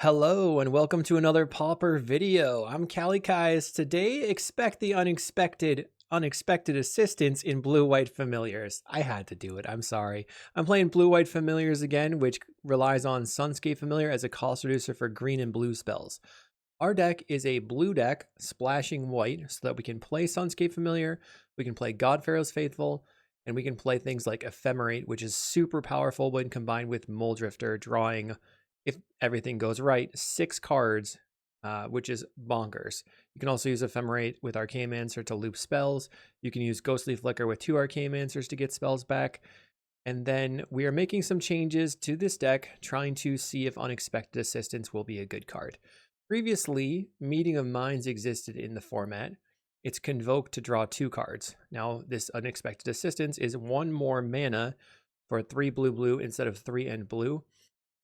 Hello and welcome to another Pauper video. I'm kalikaiz. Today, expect the unexpected assistance in Blue-White Familiars. I had to do it. I'm sorry. I'm playing Blue-White Familiars again, which relies on Sunscape Familiar as a cost reducer for green and blue spells. Our deck is a blue deck, splashing white, so that we can play Sunscape Familiar, we can play God-Pharoah's Faithful, and we can play things like Ephemerate, which is super powerful when combined with Muldrifter, drawing, if everything goes right, 6 cards, which is bonkers. You can also use Ephemerate with Archaeomancer to loop spells. You can use Ghostly Flicker with 2 Archaeomancers to get spells back. And then we are making some changes to this deck, trying to see if Unexpected Assistance will be a good card. Previously, Meeting of Minds existed in the format. It's convoke to draw 2 cards. Now, this Unexpected Assistance is 1 more mana for 3 blue instead of 3 and blue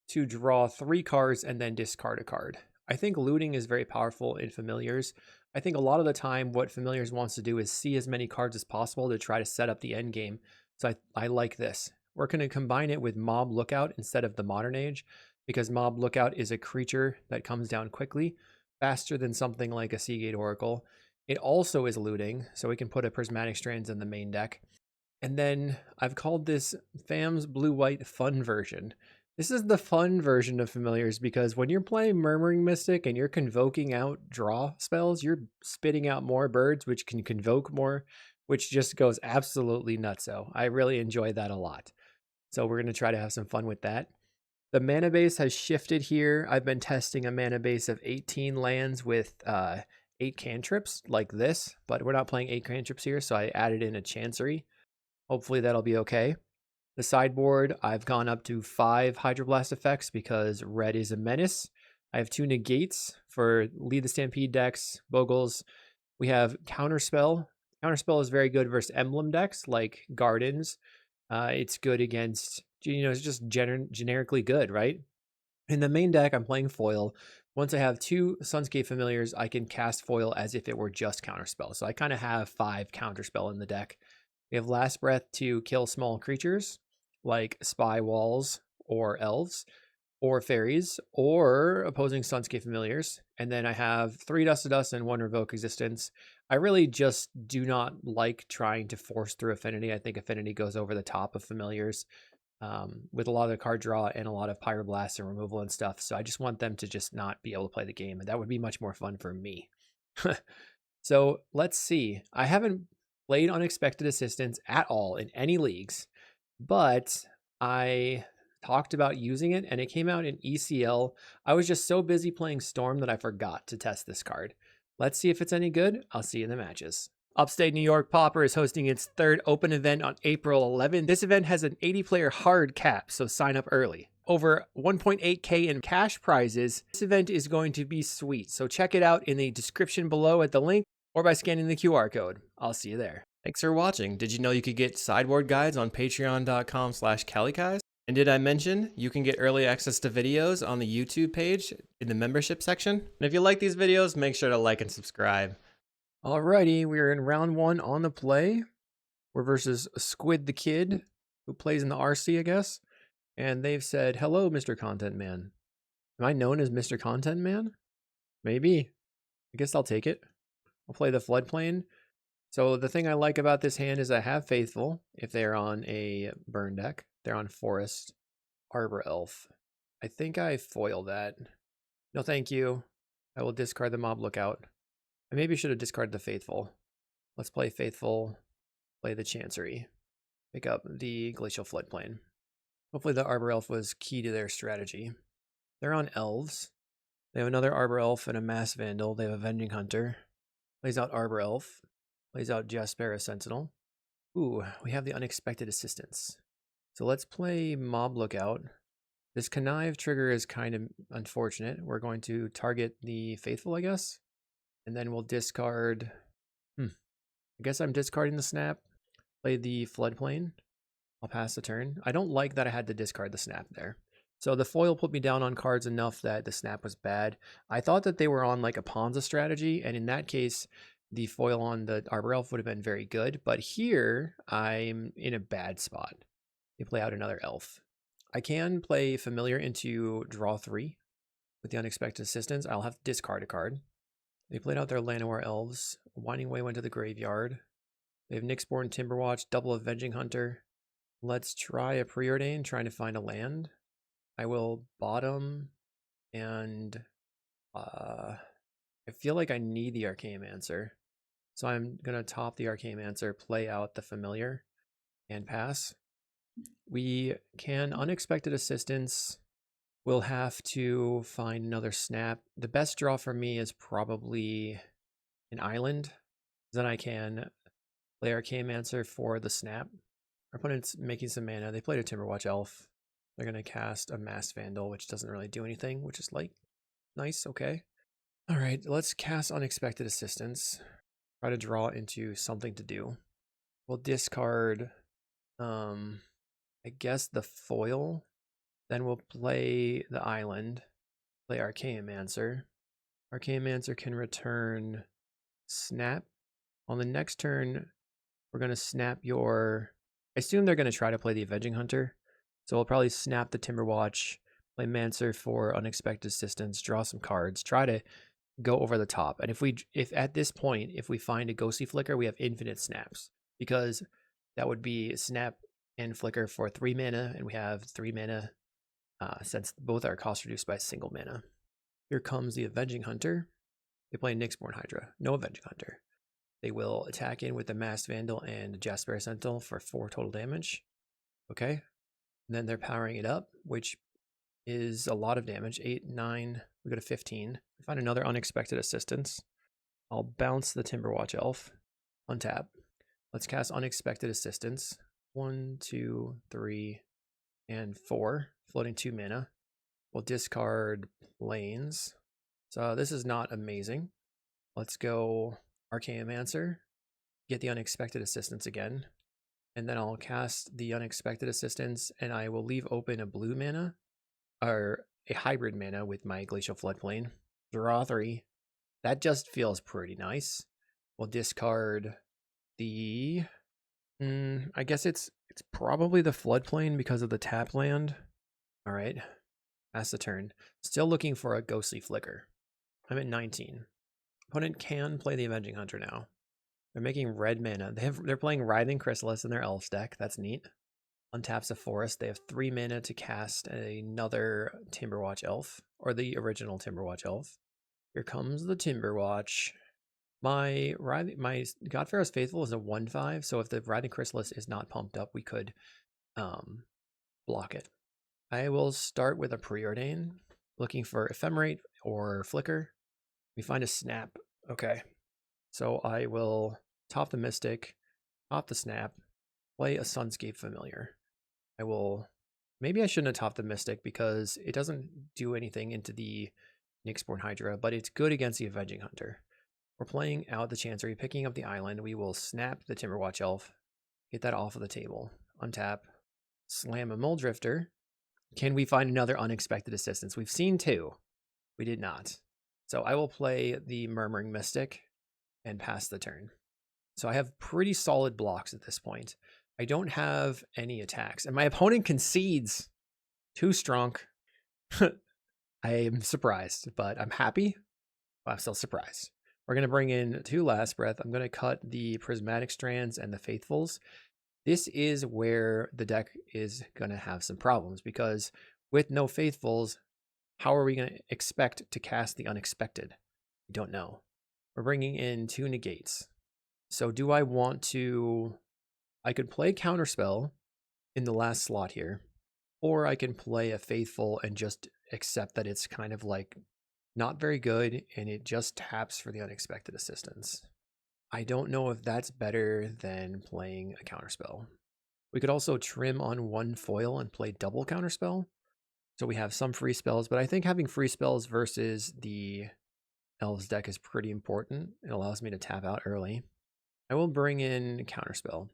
to draw 3 cards and then discard a card. I think looting is very powerful in Familiars. I think a lot of the time what Familiars wants to do is see as many cards as possible to try to set up the end game. So I like this. We're going to combine it with Mob Lookout instead of the Modern Age, because Mob Lookout is a creature that comes down quickly, faster than something like a Seagate Oracle. It also is looting, so we can put a Prismatic Strands in the main deck. And then I've called this FAM's Blue-White Fun version. This is the fun version of Familiars, because when you're playing Murmuring Mystic and you're convoking out draw spells, you're spitting out more birds, which can convoke more, which just goes absolutely nutso. I really enjoy that a lot. So we're going to try to have some fun with that. The mana base has shifted here. I've been testing a mana base of 18 lands with 8 cantrips like this, but we're not playing 8 cantrips here, so I added in a Chancery. Hopefully that'll be okay. The sideboard, I've gone up to 5 Hydroblast effects because red is a menace. I have 2 negates for Lead the Stampede decks, Bogles. We have Counterspell. Counterspell is very good versus emblem decks like Gardens. It's good against, it's just generically good, right? In the main deck, I'm playing foil. Once I have 2 Sunscape Familiars, I can cast foil as if it were just Counterspell. So I kind of have 5 Counterspell in the deck. We have Last Breath to kill small creatures like Spy Walls or Elves or Fairies or opposing Sunscape Familiars. And then I have 3 Dust to Dust and 1 Revoke Existence. I really just do not like trying to force through Affinity. I think Affinity goes over the top of Familiars with a lot of card draw and a lot of Pyroblast and removal and stuff. So I just want them to just not be able to play the game, and that would be much more fun for me. So let's see. I haven't played Unexpected Assistance at all in any leagues, but I talked about using it and it came out in ECL. I was just so busy playing Storm that I forgot to test this card. Let's see if it's any good. I'll see you in the matches. Upstate New York Pauper is hosting its 3rd open event on April 11th. This event has an 80-player hard cap, so sign up early. Over 1.8K in cash prizes. This event is going to be sweet, so check it out in the description below at the link or by scanning the QR code. I'll see you there. Thanks for watching. Did you know you could get sideboard guides on patreon.com/kalikaiz? And did I mention you can get early access to videos on the YouTube page in the membership section? And if you like these videos, make sure to like and subscribe. Alrighty, we're in round 1 on the play. We're versus Squid the Kid, who plays in the RC, I guess. And they've said, hello, Mr. Content Man. Am I known as Mr. Content Man? Maybe. I guess I'll take it. I'll play the Floodplain. So the thing I like about this hand is I have Faithful if they're on a burn deck. They're on Forest, Arbor Elf. I think I foil that. No, thank you. I will discard the Mob Lookout. I maybe should have discarded the Faithful. Let's play Faithful, play the Chancery, pick up the Glacial Floodplain. Hopefully the Arbor Elf was key to their strategy. They're on Elves. They have another Arbor Elf and a Mass Vandal. They have Avenging Hunter. Plays out Arbor Elf. Plays out Jaspera Sentinel. Ooh, we have the Unexpected Assistance. So let's play Mob Lookout. This Connive trigger is kind of unfortunate. We're going to target the Faithful, I guess. And then we'll discard... I guess I'm discarding the Snap. Play the Floodplain. I'll pass the turn. I don't like that I had to discard the Snap there. So the foil put me down on cards enough that the Snap was bad. I thought that they were on like a Ponza strategy, and in that case, the foil on the Arbor Elf would have been very good. But here, I'm in a bad spot. They play out another Elf. I can play Familiar into draw 3. with the unexpected assistance, I'll have to discard a card. They played out their Llanowar Elves. Winding Way went to the graveyard. They have Nyxborn Timberwatch, double Avenging Hunter. Let's try a Preordain, trying to find a land. I will bottom, and I feel like I need the Archaeomancer. So I'm going to top the Archaeomancer, play out the Familiar, and pass. We can Unexpected Assistance. We'll have to find another snap. The best draw for me is probably an island. Then I can play Archaeomancer for the snap. Our opponent's making some mana. They played a Timberwatch Elf. They're going to cast a Mass Vandal, which doesn't really do anything, which is like, nice, okay. All right, let's cast Unexpected Assistance. Try to draw into something to do. We'll discard, I guess, the foil. Then we'll play the island, play Archaeomancer. Archaeomancer can return snap. On the next turn, we're going to snap your... I assume they're going to try to play the Avenging Hunter. So we'll probably snap the Timberwatch, play Mancer for Unexpected Assistance, draw some cards, try to go over the top. And if at this point, if we find a Ghostly Flicker, we have infinite snaps. Because that would be snap and flicker for 3 mana, and we have 3 mana since both are cost reduced by single mana. Here comes the Avenging Hunter. They play Nyxborn Hydra. No Avenging Hunter. They will attack in with the Masked Vandal and Jasper Sentinel for 4 total damage. Okay. And then they're powering it up, which is a lot of damage. 8, 9, we go to 15. We find another Unexpected Assistance. I'll bounce the Timberwatch Elf. Untap. Let's cast Unexpected Assistance. 1, 2, 3, and 4. Floating 2 mana. We'll discard Plains. So this is not amazing. Let's go Archaeomancer. Get the Unexpected Assistance again. And then I'll cast the Unexpected Assistance, and I will leave open a blue mana, or a hybrid mana with my Glacial Floodplain. Draw 3. That just feels pretty nice. We'll discard the... I guess it's probably the Floodplain because of the tap land. All right. Pass the turn. Still looking for a Ghostly Flicker. I'm at 19. Opponent can play the Avenging Hunter now. They're making red mana. They're playing Writhing Chrysalis in their Elves deck. That's neat. Untaps a forest. They have 3 mana to cast another Timberwatch Elf, or the original Timberwatch Elf. Here comes the Timberwatch. My God-Pharoah's Faithful is a 1/5, so if the Writhing Chrysalis is not pumped up, we could block it. I will start with a Preordain, looking for Ephemerate or Flicker. We find a snap. Okay. So I will top the Mystic, top the snap, play a Sunscape Familiar. Maybe I shouldn't have topped the Mystic because it doesn't do anything into the Nyxborn Hydra, but it's good against the Avenging Hunter. We're playing out the Chancery, picking up the island. We will snap the Timberwatch Elf, get that off of the table, untap, slam a Mulldrifter. Can we find another Unexpected Assistance? We've seen 2. We did not. So I will play the Murmuring Mystic and pass the turn. So I have pretty solid blocks at this point. I don't have any attacks, and my opponent concedes. Too strong. I am surprised, but I'm happy. But I'm still surprised. We're going to bring in 2 Last Breath. I'm going to cut the Prismatic Strands and the Faithfuls. This is where the deck is going to have some problems, because with no Faithfuls, how are we going to expect to cast the Unexpected? We don't know. We're bringing in 2 Negates. So do I want to... I could play Counterspell in the last slot here, or I can play a Faithful and just accept that it's kind of like not very good and it just taps for the Unexpected Assistance. I don't know if that's better than playing a Counterspell. We could also trim on 1 foil and play double Counterspell. So we have some free spells, but I think having free spells versus the Elves deck is pretty important. It allows me to tap out early. I will bring in Counterspell.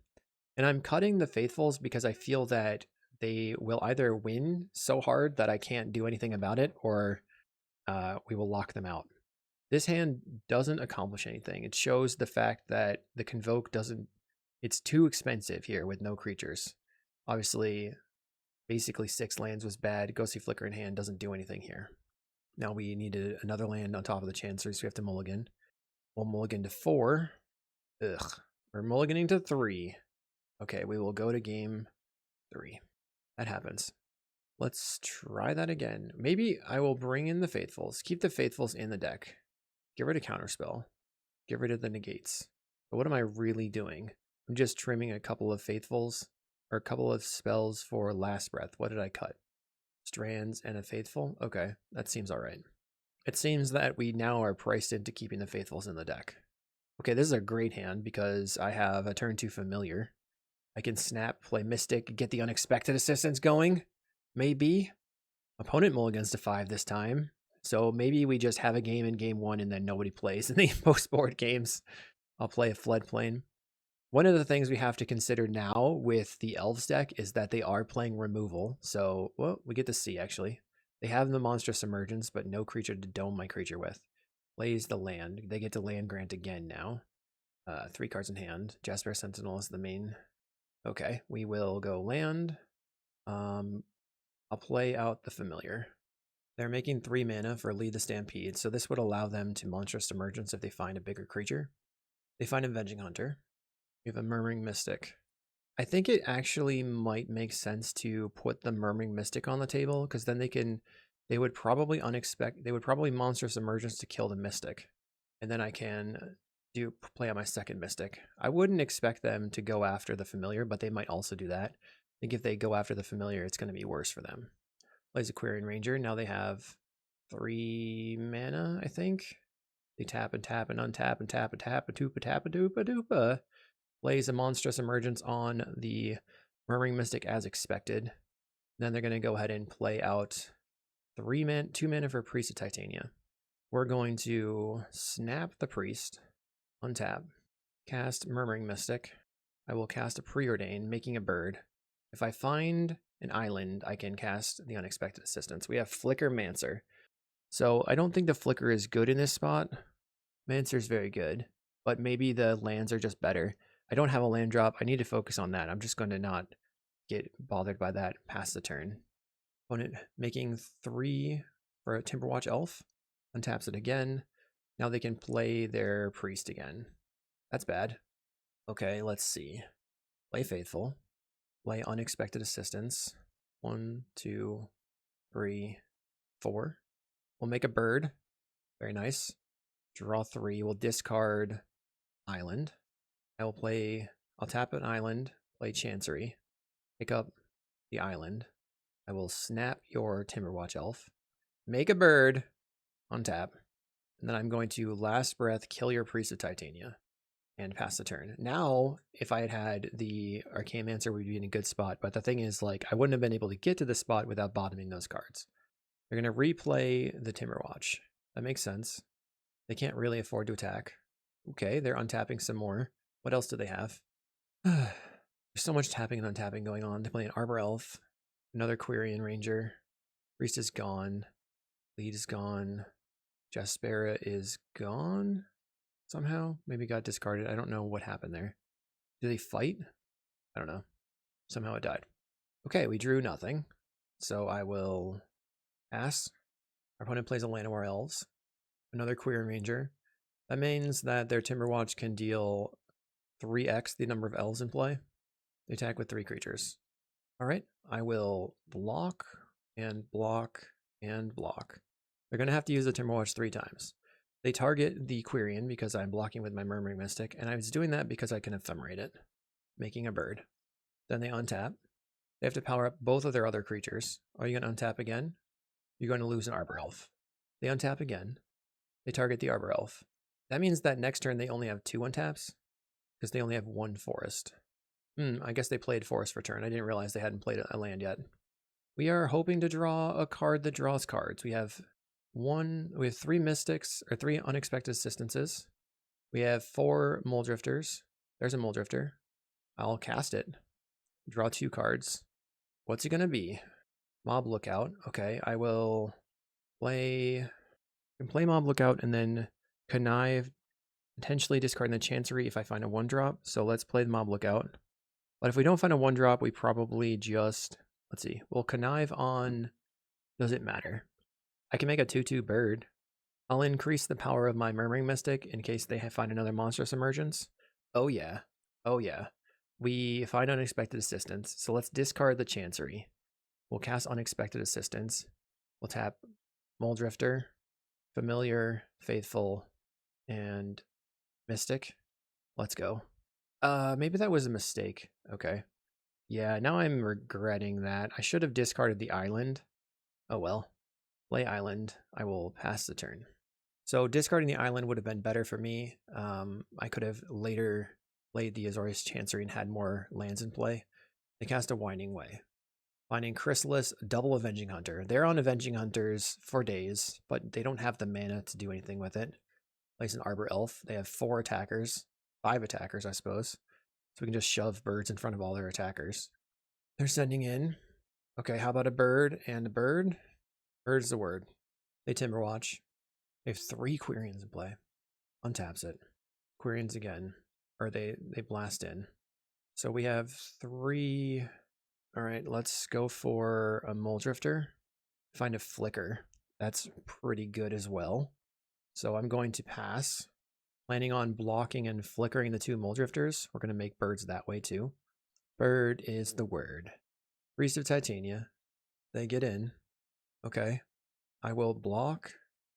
And I'm cutting the Faithfuls because I feel that they will either win so hard that I can't do anything about it, or we will lock them out. This hand doesn't accomplish anything. It shows the fact that the Convoke doesn't... It's too expensive here with no creatures. Obviously, basically 6 lands was bad. Ghostly Flicker in hand doesn't do anything here. Now we needed another land on top of the Chancery, so we have to mulligan. We'll mulligan to 4. Ugh. We're mulliganing to 3. Okay, we will go to game 3. That happens. Let's try that again. Maybe I will bring in the Faithfuls. Keep the Faithfuls in the deck. Get rid of Counterspell. Get rid of the negates. But what am I really doing? I'm just trimming a couple of Faithfuls, or a couple of spells for Last Breath. What did I cut? Strands and a Faithful? Okay, that seems alright. It seems that we now are priced into keeping the Faithfuls in the deck. Okay, this is a great hand because I have a turn 2 Familiar. I can snap, play Mystic, get the unexpected assistance going. Maybe. Opponent mulligans to 5 this time. So maybe we just have a game in game 1 and then nobody plays in the post-board games. I'll play a Floodplain. One of the things we have to consider now with the Elves deck is that they are playing removal. So, well, we get to see actually. They have the Monstrous Emergence, but no creature to dome my creature with. Plays the land. They get to land grant again now. 3 cards in hand. Jasper Sentinel is the main. Okay, we will go land. I'll play out the Familiar. They're making 3 mana for Lead the Stampede, so this would allow them to Monstrous Emergence if they find a bigger creature. They find Avenging Hunter. We have a Murmuring Mystic. I think it actually might make sense to put the Murmuring Mystic on the table, because then they would probably Monstrous Emergence to kill the Mystic. And then I can play on my second Mystic. I wouldn't expect them to go after the Familiar, but they might also do that. I think if they go after the Familiar, it's going to be worse for them. Plays Aquarian Ranger. Now they have 3 mana, I think. They tap and tap and untap and tap and tap and toopa tap and doopa doopa. Plays a Monstrous Emergence on the Murmuring Mystic as expected. Then they're going to go ahead and play out 2 mana for Priest of Titania. We're going to snap the Priest, untap, cast Murmuring Mystic. I will cast a Preordain, making a bird. If I find an island, I can cast the Unexpected Assistance. We have Flicker Mancer. So I don't think the Flicker is good in this spot. Mancer is very good, but maybe the lands are just better. I don't have a land drop. I need to focus on that. I'm just going to not get bothered by that past the turn. Opponent making 3 for a Timberwatch Elf. Untaps it again. Now they can play their Priest again. That's bad. Okay, let's see. Play Faithful. Play Unexpected Assistance. 1, 2, 3, 4. We'll make a bird. Very nice. Draw 3. We'll discard Island. I'll tap an island, play Chancery, pick up the island. I will snap your Timberwatch Elf, make a bird, untap, and then I'm going to Last Breath, kill your Priest of Titania, and pass the turn. Now, if I had the Arcane Mancer, we'd be in a good spot, but the thing is, like, I wouldn't have been able to get to this spot without bottoming those cards. They're going to replay the Timberwatch. That makes sense. They can't really afford to attack. Okay, they're untapping some more. What else do they have? There's so much tapping and untapping going on. They play an Arbor Elf, another Quirion Ranger. Priest is gone. Lead is gone. Jaspera is gone somehow. Maybe got discarded. I don't know what happened there. Do they fight? I don't know. Somehow it died. Okay, we drew nothing. So I will pass. Our opponent plays a Llanowar Elves. Another Quirion Ranger. That means that their Timberwatch can deal 3x the number of elves in play. They attack with 3 creatures. All right, I will block and block and block. They're going to have to use the Timberwatch 3 times. They target the Quirion because I'm blocking with my Murmuring Mystic, and I was doing that because I can ephemerate it, making a bird. Then they untap. They have to power up both of their other creatures. Are you going to untap again? You're going to lose an Arbor Elf. They untap again. They target the Arbor Elf. That means that next turn they only have 2 untaps, because they only have 1 forest. I guess they played forest for turn. I didn't realize they hadn't played a land yet. We are hoping to draw a card that draws cards. We have 3 mystics, or 3 unexpected assistances. We have 4 Muldrifters. There's a Muldrifter. I'll cast it. Draw 2 cards. What's it going to be? Mob Lookout. Okay, I will play Mob Lookout and then Connive, potentially discarding the Chancery if I find a 1-drop. So let's play the Mob Lookout. But if we don't find a 1-drop, we probably just, let's see, we'll Connive on, does it matter? I can make a 2/2 bird. I'll increase the power of my Murmuring Mystic in case they find another monstrous emergence. Oh yeah. Oh yeah. We find unexpected assistance, so let's discard the Chancery. We'll cast unexpected assistance. We'll tap Moldrifter, Familiar, Faithful, and Mystic. Let's go. Maybe that was a mistake. Okay. Yeah, now I'm regretting that. I should have discarded the island. Oh well. Play island. I will pass the turn. So discarding the island would have been better for me. I could have later played the Azorius Chancery and had more lands in play. They cast a Winding Way. Finding Chrysalis, double Avenging Hunter. They're on Avenging Hunters for days, but they don't have the mana to do anything with it. Place an Arbor Elf. They have 4 attackers. 5 attackers, I suppose. So we can just shove birds in front of all their attackers. They're sending in. Okay, how about a bird and a bird? Bird's the word. They Timberwatch. They have 3 Quirions in play. Untaps it. Quirions again. Or they blast in. So we have 3. All right, let's go for a Moldrifter. Find a Flicker. That's pretty good as well. So I'm going to pass. Planning on blocking and flickering the 2 Moldrifters. We're going to make birds that way too. Bird is the word. Priest of Titania. They get in. Okay. I will block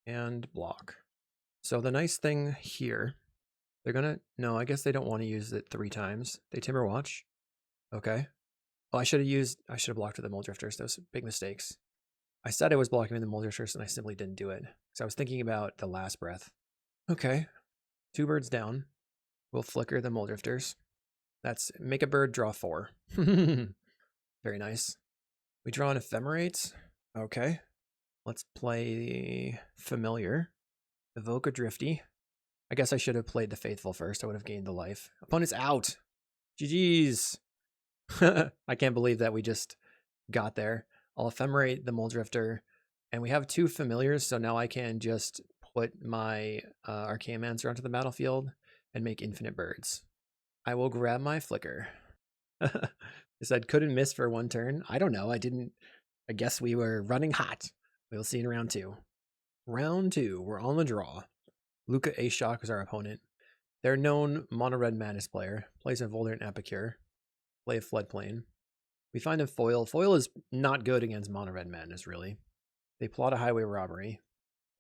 and block. So the nice thing here, they're going to... No, I guess they don't want to use it 3 times. They Timberwatch. Okay. Well, I should have blocked with the Moldrifters. Those big mistakes. I said I was blocking with the Moldrifters and I simply didn't do it. Because I was thinking about the last breath. Okay. 2 birds down. We'll flicker the Moldrifters. That's make a bird, draw 4. Very nice. We draw an Ephemerate. Okay. Let's play Familiar. Evoke a Drifty. I guess I should have played the Faithful first. I would have gained the life. Opponent's out. GG's. I can't believe that we just got there. I'll Ephemerate the Moldrifter. And we have 2 Familiars, so now I can just put my Archaeomancer onto the battlefield and make infinite birds. I will grab my Flicker. I said couldn't miss for 1 turn. I don't know. I guess we were running hot. We'll see in round 2. Round 2, we're on the draw. Luca Ashok is our opponent. They're known mono-red Madness player. Plays a Voldemort Epicure. Play a Floodplain. We find a foil. Foil is not good against mono-red Madness, really. They plot a highway robbery.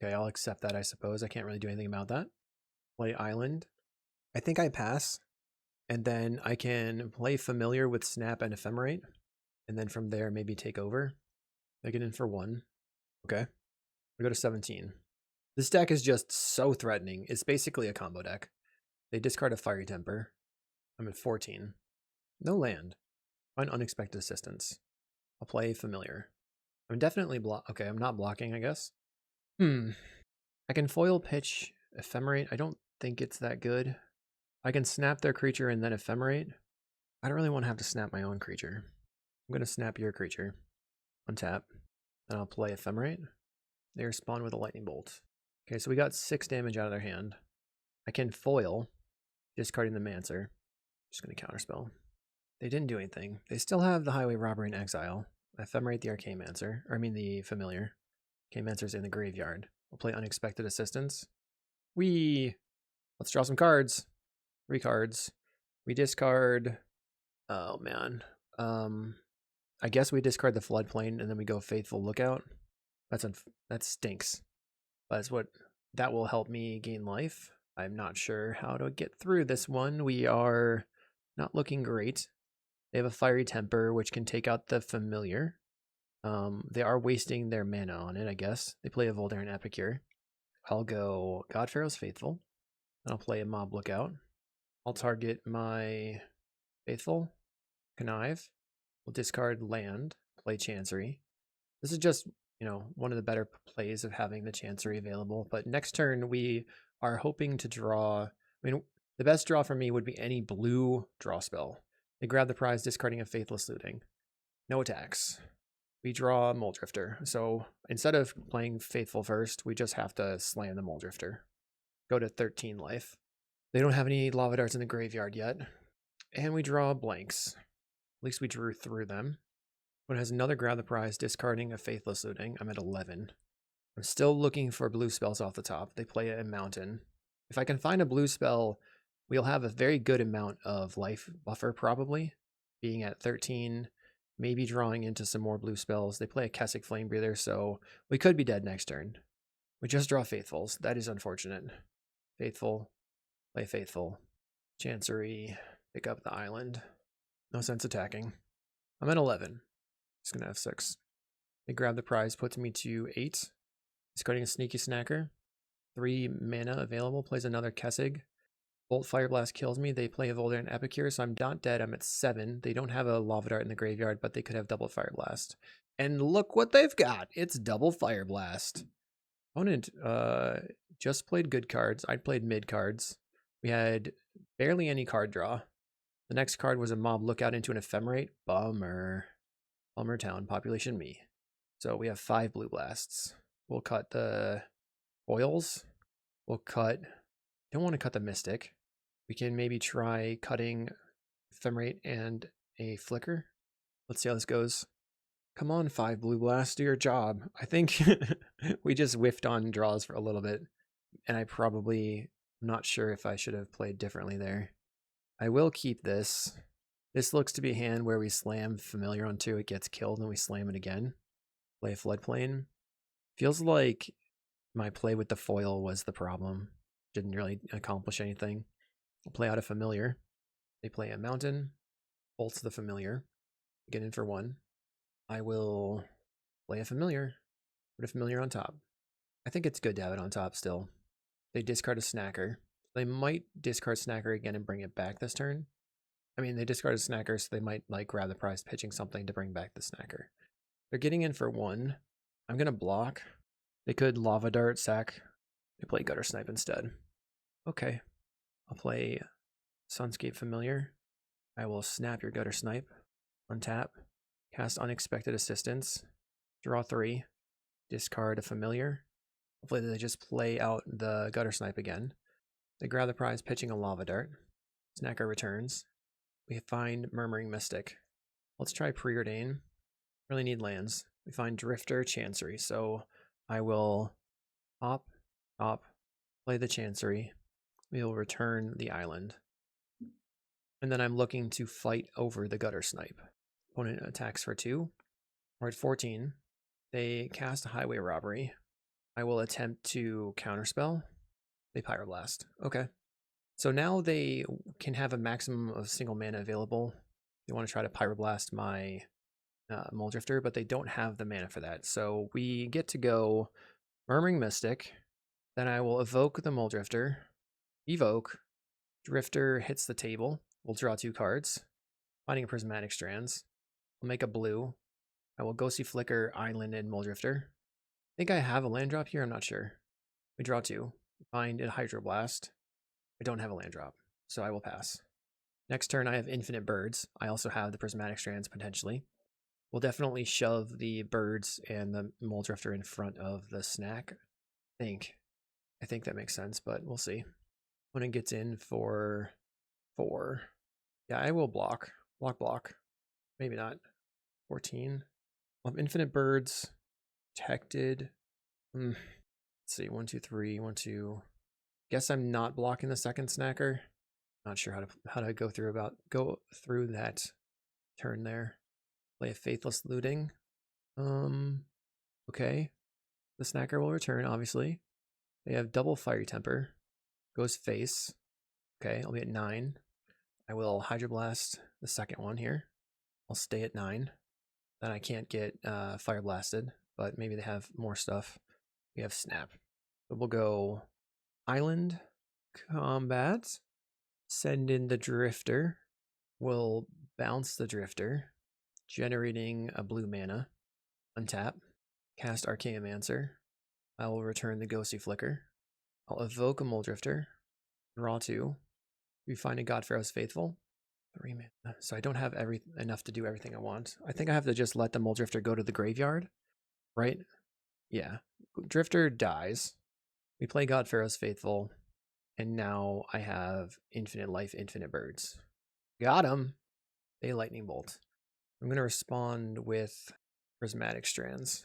Okay, I'll accept that, I suppose. I can't really do anything about that. Play island. I think I pass. And then I can play Familiar with Snap and Ephemerate. And then from there, maybe take over. They get in for 1. Okay. We go to 17. This deck is just so threatening. It's basically a combo deck. They discard a Fiery Temper. I'm at 14. No land. Find unexpected assistance. I'll play Familiar. I'm definitely okay, I'm not blocking, I guess. I can foil pitch Ephemerate. I don't think it's that good. I can snap their creature and then Ephemerate. I don't really want to have to snap my own creature. I'm going to snap your creature. Untap. Then I'll play Ephemerate. They respond with a Lightning Bolt. Okay, so we got 6 damage out of their hand. I can foil, discarding the Mancer. Just going to counterspell. They didn't do anything. They still have the Highway Robbery in exile. Ephemerate the Archaeomancer. Or I mean the Familiar. Archaeomancer's in the graveyard. We'll play Unexpected Assistance. Let's draw some cards. 3 cards. We discard... Oh, man. I guess we discard the Floodplain and then we go Faithful Lookout. That stinks. But that will help me gain life. I'm not sure how to get through this one. We are not looking great. They have a Fiery Temper, which can take out the Familiar. They are wasting their mana on it, I guess. They play a Voldemort Epicure. I'll go God-Pharoah's Faithful. And I'll play a Mob Lookout. I'll target my Faithful. Connive. We'll discard land. Play Chancery. This is just, one of the better plays of having the Chancery available. But next turn, we are hoping to draw... the best draw for me would be any blue draw spell. They grab the prize, discarding a Faithless Looting. No attacks. We draw Moldrifter. So instead of playing Faithful first, we just have to slam the Moldrifter. Go to 13 life. They don't have any Lava Darts in the graveyard yet. And we draw blanks. At least we drew through them. One has another grab the prize, discarding a Faithless Looting. I'm at 11. I'm still looking for blue spells off the top. They play a mountain. If I can find a blue spell, we'll have a very good amount of life buffer probably, being at 13, maybe drawing into some more blue spells. They play a Kessig Flame Breather, so we could be dead next turn. We just draw Faithfuls. That is unfortunate. Faithful, play Faithful. Chancery, pick up the island. No sense attacking. I'm at 11. Just gonna have 6. They grab the prize, puts me to 8. Discarding a Sneaky Snacker. 3 mana available, plays another Kessig. Bolt Fire Blast kills me. They play a Voldaren Epicure, so I'm not dead. I'm at 7. They don't have a Lava Dart in the graveyard, but they could have double Fire Blast. And look what they've got. It's double Fire Blast. Opponent just played good cards. I played mid cards. We had barely any card draw. The next card was a Mob Lookout into an Ephemerate. Bummer. Bummer town. Population me. So we have 5 blue blasts. We'll cut the foils. We'll cut... Don't want to cut the Mystic. We can maybe try cutting Ephemerate and a Flicker. Let's see how this goes. Come on, 5 blue blasts, do your job. I think we just whiffed on draws for a little bit, and I probably am not sure if I should have played differently there. I will keep this. This looks to be a hand where we slam Familiar onto it, gets killed, and we slam it again. Play a Floodplain. Feels like my play with the foil was the problem. Didn't really accomplish anything. We'll play out a Familiar. They play a Mountain. Bolts the Familiar. Get in for 1. I will play a Familiar. Put a Familiar on top. I think it's good to have it on top still. They discard a Snacker. They might discard Snacker again and bring it back this turn. I mean, they discarded Snacker, so they might like grab the prize pitching something to bring back the Snacker. They're getting in for 1. I'm going to block. They could Lava Dart, sack. They play Gutter Snipe instead. Okay. I'll play Sunscape Familiar. I will snap your Gutter Snipe. Untap. Cast Unexpected Assistance. Draw 3. Discard a Familiar. Hopefully they just play out the Gutter Snipe again. They grab the prize, pitching a Lava Dart. Snacker returns. We find Murmuring Mystic. Let's try Preordain. Really need lands. We find Drifter, Chancery. So I will hop, play the Chancery. We will return the island. And then I'm looking to fight over the Gutter Snipe. Opponent attacks for 2. We're at 14. They cast a Highway Robbery. I will attempt to counterspell. They Pyroblast. Okay. So now they can have a maximum of single mana available. They want to try to Pyroblast my Muldrifter, but they don't have the mana for that. So we get to go Murmuring Mystic. Then I will evoke the Muldrifter. Evoke. Drifter hits the table. We'll draw 2 cards. Finding a Prismatic Strands. I'll make a blue. I will Ghostly Flicker, Island, and Muldrifter. I think I have a land drop here. I'm not sure. We draw 2. Find a Hydroblast. I don't have a land drop, so I will pass. Next turn, I have Infinite Birds. I also have the Prismatic Strands potentially. We'll definitely shove the birds and the Muldrifter in front of the snack. I think that makes sense, but we'll see. When it gets in for 4. Yeah, I will block. Block. Maybe not. 14. I'll have Infinite Birds. Protected. Let's see. 1, 2, 3. 1, 2. Guess I'm not blocking the second snacker. Not sure how to go through that turn there. Play a Faithless Looting. Okay. The snacker will return, obviously. They have double Fiery Temper. Goes face. Okay, I'll be at 9. I will Hydroblast the second one here. I'll stay at 9. Then I can't get Fire Blasted, but maybe they have more stuff. We have Snap. So we'll go Island, Combat, send in the Drifter. We'll bounce the Drifter, generating a blue mana. Untap. Cast Archaeomancer. I will return the Ghostly Flicker. I'll evoke a Muldrifter. Draw 2. We find a God-Pharaoh's Faithful. 3 mana. So I don't have enough to do everything I want. I think I have to just let the Muldrifter go to the graveyard. Right? Yeah. Drifter dies. We play God-Pharaoh's Faithful. And now I have Infinite Life, Infinite Birds. Got him! They Lightning Bolt. I'm going to respond with Prismatic Strands.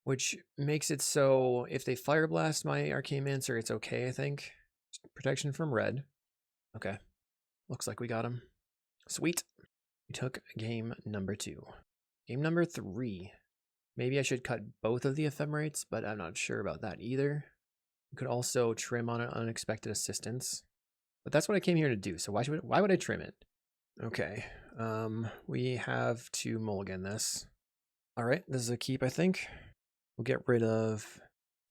which makes it so if they Fire Blast my Arcanemancer, it's okay, I think. Protection from red. Okay. Looks like we got him. Sweet. We took game number 2. Game number 3. Maybe I should cut both of the Ephemerates, but I'm not sure about that either. We could also trim on an Unexpected Assistance. But that's what I came here to do, so why would I trim it? Okay. We have to mulligan this. Alright, this is a keep, I think. We'll get rid of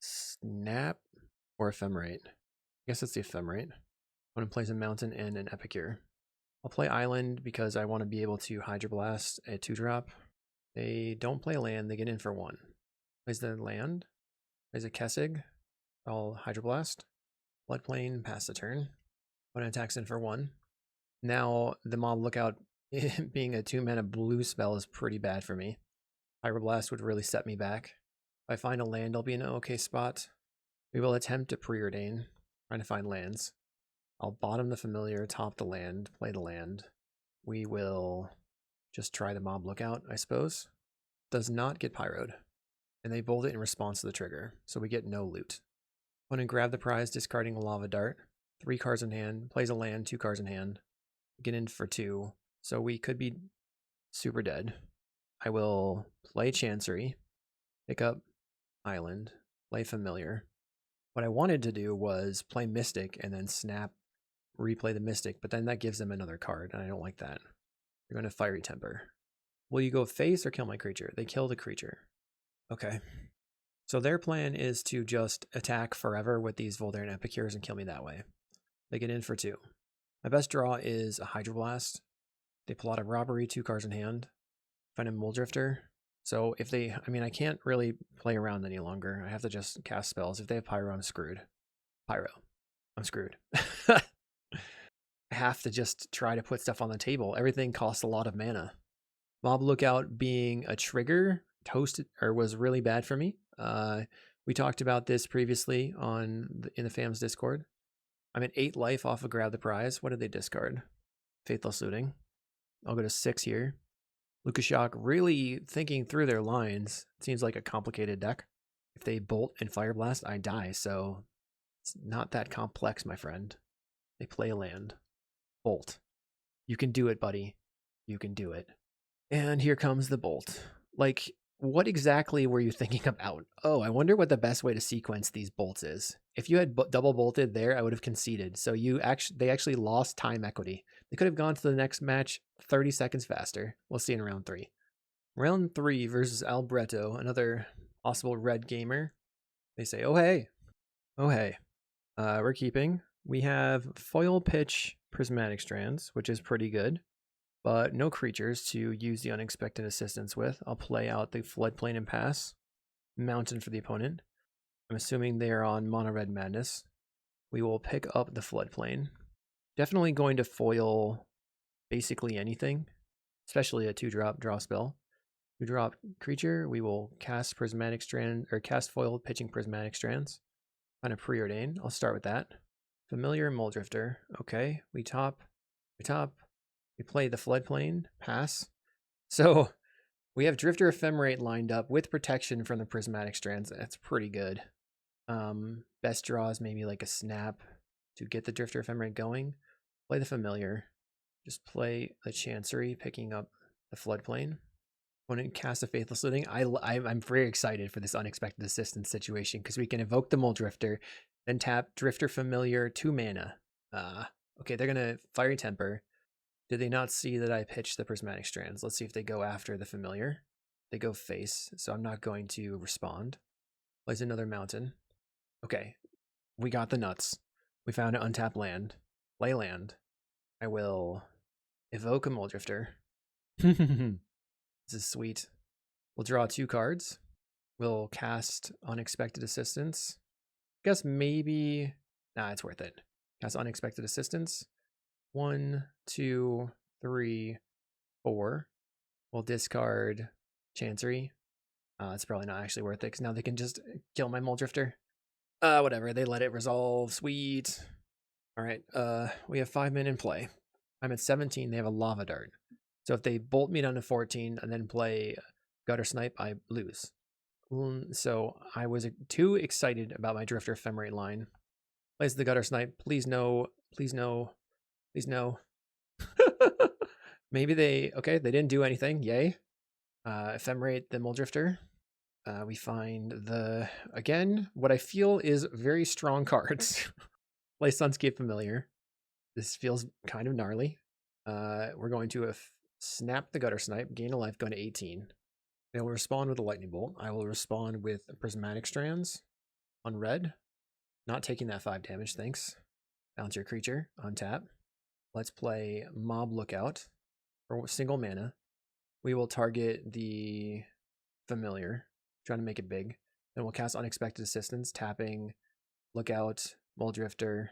Snap or Ephemerate. I guess it's the Ephemerate. One plays a mountain and an Epicure. I'll play Island because I want to be able to Hydroblast a 2-drop. They don't play land, they get in for 1. Plays the land. Plays a Kessig. I'll Hydroblast. Floodplain, pass the turn. One attacks in for 1. Now, the Mob Lookout being a 2-mana blue spell is pretty bad for me. Hydroblast would really set me back. If I find a land, I'll be in an okay spot. We will attempt to preordain, trying to find lands. I'll bottom the Familiar, top the land, play the land. We will just try the Mob Lookout, I suppose. Does not get pyroed. And they bolt it in response to the trigger, so we get no loot. Want to grab the prize, discarding a Lava Dart. 3 cards in hand, plays a land, 2 cards in hand. Get in for 2, so we could be super dead. I will play Chancery, pick up Island, play Familiar. What I wanted to do was play Mystic and then snap, replay the Mystic, but then that gives them another card, and I don't like that. They're going to Fiery Temper. Will you go face or kill my creature? They kill the creature. Okay. So their plan is to just attack forever with these Voldaren Epicures and kill me that way. They get in for 2. My best draw is a Hydroblast. They plot a Robbery, 2 cards in hand. Find a Muldrifter. So if they, I can't really play around any longer. I have to just cast spells. If they have Pyro, I'm screwed. Pyro. I'm screwed. I have to just try to put stuff on the table. Everything costs a lot of mana. Mob Lookout being a trigger was really bad for me. We talked about this previously in the FAM's Discord. I'm at 8 life off of Grab the Prize. What did they discard? Faithless Looting. I'll go to 6 here. Lukashok really thinking through their lines. It seems like a complicated deck. If they bolt and Fire Blast, I die, so it's not that complex, my friend. They play a land. Bolt. You can do it, buddy. You can do it. And here comes the bolt. Like, what exactly were you thinking about? Oh, I wonder what the best way to sequence these bolts is. If you had double bolted there, I would have conceded. So they actually lost time equity. They could have gone to the next match 30 seconds faster. We'll see in round 3. Round 3 versus Albretto, another possible red gamer. They say, oh hey, we're keeping. We have Foil Pitch Prismatic Strands, which is pretty good, but no creatures to use the Unexpected Assistance with. I'll play out the Floodplain and pass. Mountain for the opponent. I'm assuming they are on Mono Red Madness. We will pick up the Floodplain. Definitely going to foil basically anything, especially a 2-drop draw spell. 2-drop creature, we will cast Prismatic Strand, or cast Foil Pitching Prismatic Strands. Kind of preordain. I'll start with that. Familiar Muldrifter. Okay, we top. We play the Floodplain, pass. So we have Drifter Ephemerate lined up with protection from the Prismatic Strands. That's pretty good. Best draw is maybe like a snap to get the Drifter Ephemerate going. Play the Familiar. Just play the Chancery, picking up the Floodplain. Opponent cast a Faithless Looting. I'm very excited for this Unexpected Assistance situation because we can evoke the Muldrifter, then tap Drifter Familiar 2 mana. Okay, they're gonna Fiery Temper. Did they not see that I pitched the Prismatic Strands? Let's see if they go after the Familiar. They go face, so I'm not going to respond. Plays another mountain. Okay, we got the nuts. We found an untapped land. Play land. I will evoke a Muldrifter. This is sweet. We'll draw 2 cards. We'll cast Unexpected Assistance. Guess maybe... Nah, it's worth it. Cast Unexpected Assistance. 1, 2, 3, 4. We'll discard Chancery. It's probably not actually worth it because now they can just kill my Muldrifter. Whatever. They let it resolve. Sweet. All right. We have 5 men in play. I'm at 17. They have a Lava Dart. So if they bolt me down to 14 and then play Gutter Snipe, I lose. So I was too excited about my Drifter Ephemerate line. Plays the Gutter Snipe. Please no. Please no. Please no. Maybe they didn't do anything. Yay. Ephemerate the Muldrifter. We find again, what I feel is very strong cards. Play Sunscape Familiar. This feels kind of gnarly. We're going to snap the Gutter Snipe, gain a life, going to 18. They will respond with a Lightning Bolt. I will respond with Prismatic Strands on red. Not taking that 5 damage, thanks. Bounce your creature, untap. Let's play Mob Lookout for single mana. We will target the Familiar, trying to make it big. Then we'll cast Unexpected Assistance, tapping Lookout, Muldrifter,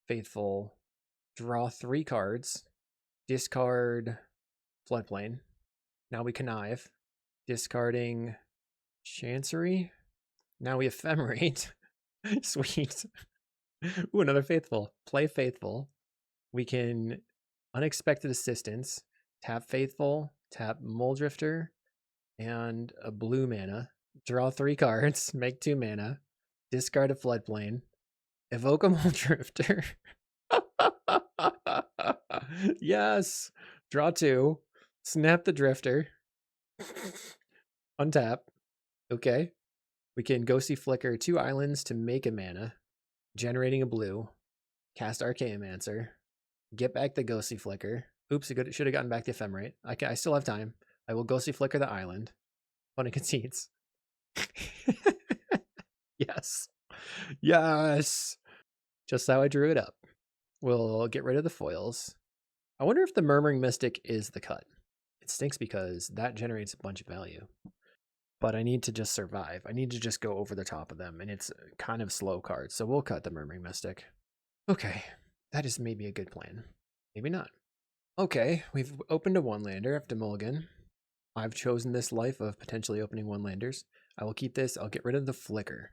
Faithful, draw 3 cards, discard Floodplain. Now we connive, discarding Chancery. Now we ephemerate. Sweet. Ooh, another Faithful. Play Faithful. We can Unexpected Assistance, tap Faithful, tap Muldrifter, and a blue mana. Draw 3 cards, make 2 mana, discard a Floodplain, evoke a Muldrifter. Yes! Draw 2, snap the Drifter, untap. Okay. We can Ghostly Flicker 2 islands to make a mana, generating a blue, cast Archaeomancer, get back the Ghostly Flicker. Oops, it should have gotten back the Ephemerate. I still have time. I will Ghostly Flicker the island. Fun and conceits. Yes. Yes. Just how I drew it up. We'll get rid of the foils. I wonder if the Murmuring Mystic is the cut. It stinks because that generates a bunch of value. But I need to just survive. I need to just go over the top of them, and it's kind of slow cards, so we'll cut the Murmuring Mystic. Okay, that is maybe a good plan. Maybe not. Okay, we've opened a 1-lander after Mulligan. I've chosen this life of potentially opening 1-landers. I will keep this. I'll get rid of the Flicker.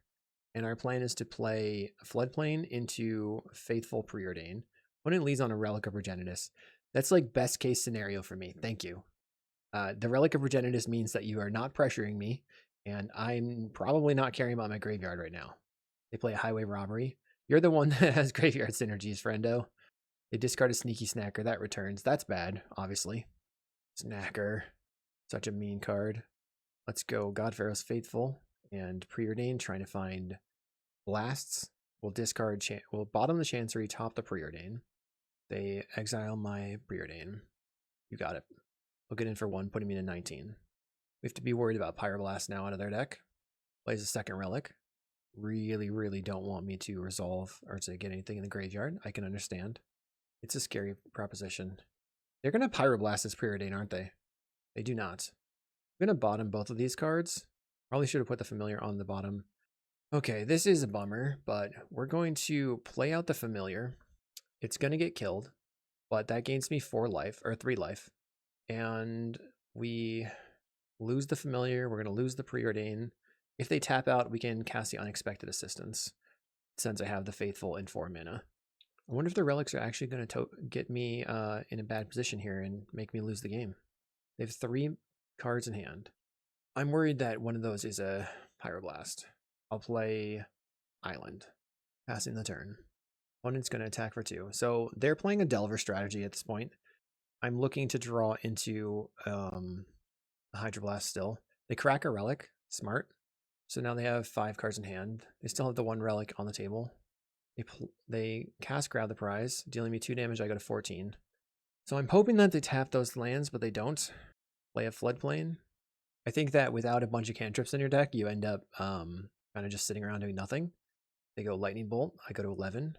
And our plan is to play Floodplain into Faithful Preordain. Opponent leads on a Relic of Progenitus. That's like best case scenario for me. Thank you. The Relic of Progenitus means that you are not pressuring me, and I'm probably not caring about my graveyard right now. They play a Highway Robbery. You're the one that has graveyard synergies, friendo. They discard a Sneaky Snacker. That returns. That's bad, obviously. Snacker. Such a mean card. Let's go God-Pharoah's Faithful and Preordain, trying to find blasts. We'll discard, we'll bottom the Chancery, top the Preordain. They exile my Preordain. You got it. We'll get in for 1, putting me to 19. We have to be worried about Pyroblast now out of their deck. Plays a second Relic. Really, really don't want me to resolve or to get anything in the graveyard. I can understand. It's a scary proposition. They're going to Pyroblast this Preordain, aren't they? They do not. I'm going to bottom both of these cards. Probably should have put the Familiar on the bottom. Okay, this is a bummer, but we're going to play out the Familiar. It's going to get killed, but that gains me 4 life, or 3 life. And we lose the Familiar. We're going to lose the Preordain. If they tap out, we can cast the Unexpected Assistance, since I have the Faithful in 4 mana. I wonder if the Relics are actually going to get me in a bad position here and make me lose the game. They have 3 cards in hand. I'm worried that one of those is a Pyroblast. I'll play Island, passing the turn. Opponent's going to attack for 2. So they're playing a Delver strategy at this point. I'm looking to draw into the Hydroblast still. They crack a Relic. Smart. So now they have 5 cards in hand. They still have the 1 Relic on the table. They cast Grab the Prize, dealing me 2 damage. I go to 14. So I'm hoping that they tap those lands, but they don't. Play a Floodplain. I think that without a bunch of cantrips in your deck, you end up kind of just sitting around doing nothing. They go Lightning Bolt. I go to 11.